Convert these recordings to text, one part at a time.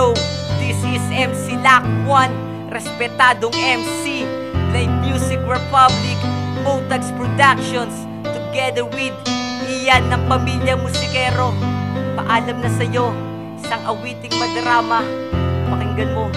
Yo, this is MC Lakwan, respetadong MC, Live Music Republic, Motags Productions, together with Ian ng Pamilya Musikero. Paalam na sa'yo, isang awiting madrama, pakinggan mo.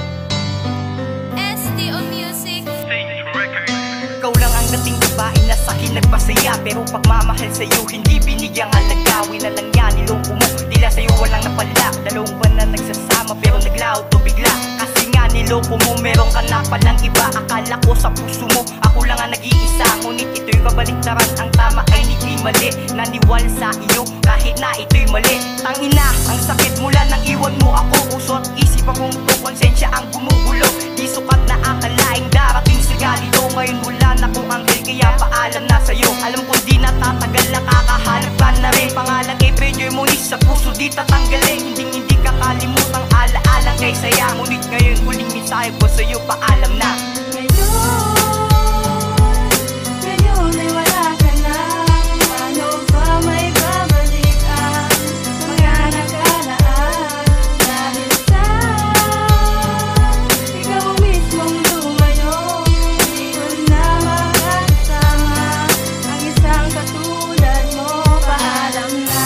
STO Music. Ikaw lang ang dating babae na sa'kin nagpasaya, pero pagmamahal sa'yo hindi binigyang halaga. Gawin na lang yan, niloko mo, tila sa'yo walang napala. Dalawang buwan na nagsasama pero naglaho to bigla. Kasi nga niloko mo, meron ka na palang iba. Akala ko sa puso mo, ako lang ang nag-iisa. Ngunit ito'y kabaliktaran, ang tama ay hindi mali. Naniwala sa iyo kahit na ito'y mali. Tangina, ang sakit mula nang iwan mo ako. Puso at isip akong to, konsensya ang gumugulo. Di sukat na akalaing darating sa ganito. Ngayon wala na kong anghel, kaya paalam na sa'yo. Alam kong di natatagal, nakakahanap ka na rin. Pangalan kay Pedro Moniz, sa puso di tatanggalin. Hindi kakalimutan ala-alang kay saya. Ngunit ngayon huling mensahe ko sa'yo, paalam na. Ngayon ay wala ka na. Paano ba may babalikan mga nakalaan? Dahil sa ikaw mismong lumayo, di ko na makasama ang isang katulad mo. Paalam na.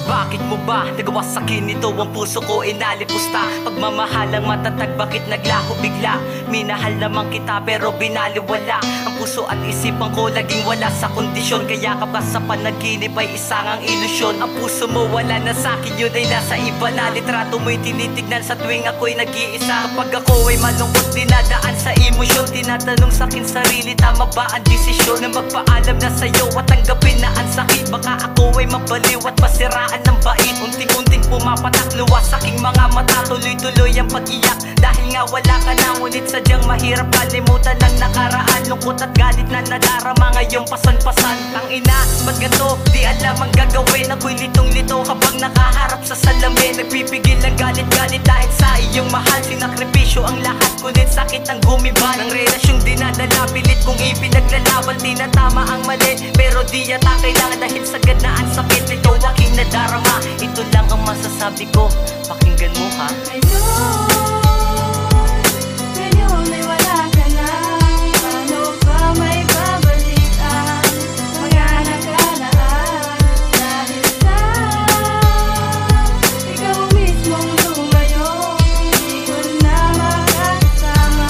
Bakit mo ba nagawa sa'kin ito? Ang puso ko inalipusta. Pagmamahalang matatag, bakit naglaho bigla? Minahal naman kita pero binaliwala. Ang puso at isipan ko laging wala sa kondisyon. Kaya kapag sa panaginip ay isang ang ilusyon. Ang puso mo wala na sa'kin, yun ay nasa iba na. Litrato mo'y tinitignan sa tuwing ako'y nag-iisa. Kapag ako ay malungkot, dinadaan sa emosyon. Tinatanong sa'kin sarili, tama ba ang desisyon na magpaalam na sa'yo at tanggapin na ang sakit? Baka ako ay mabaliw at pasiraan ng bait. Unting-unting pumapatak luwas sa aking mga mata. Tuloy-tuloy ang pag-iyak dahil nga wala ka na. Ngunit sadyang mahirap kalimutan ang nakaraan. Lungkot at galit na nadarama ngayong pasan-pasan. Tangina, ba't ganito? Di alam ang gagawin. Ako'y litong-lito habang nakaharap sa salamin. Nagpipigil ang galit-galit dahil sa iyong mahal. Sinakripisyo ang lahat, ngunit sakit ang gumiban. Ang relasyong dinadala, pilit kong ipinaglalaban. Di na tama ang mali, pero di yata kailangan. Dahil sagad na ang sakit, ikaw aking nadarama. Ito lang ang masasabi ko, pakinggan mo ha. Ngayon ay wala ka na. Paano ba may babalikan mga nakalaan? Dahil sa ikaw mismong lumayo, di ko na makasama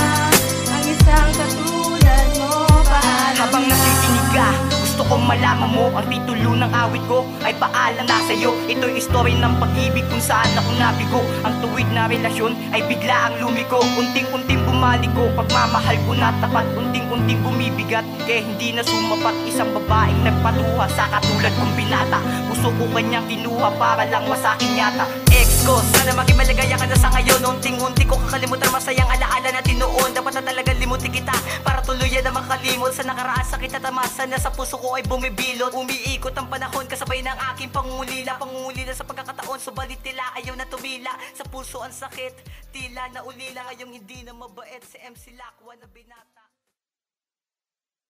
ang isang katulad mo. Paalam Habang na. nakikinig ka, gusto kong malaman mo. Ang titulo ng awit ko ay paalam na sa'yo. Ito'y story ng pag-ibig kung saan ako nabigo. Ang tuwid na relasyon ay bigla ang lumiko. Unting-unting bumalik ko, pagmamahal ko na tapat. Unting-unting bumibigat, kaya hindi na sumapat. Isang babaeng nagpatuha sa katulad kong binata. Puso ko kanyang kinuha para lang masakin yata. Ex ko, sana maging maligaya ka na sa ngayon. Unting-unti ko kakalimutan masayang alaala natin noon. Dapat na talagang limutin kita para tuluyan na makalimot. Sa nakaraan sakit at tamasa na sa puso ko ay bumibilot. Umiikot ang panahon kasabay ng aking pangungulila. Pangungulila sa pagkakataon, subalit tila ayaw na tumila. Sa puso ang sakit, tila na ulila. Ngayong hindi na mabait si MC Lakwan na binata.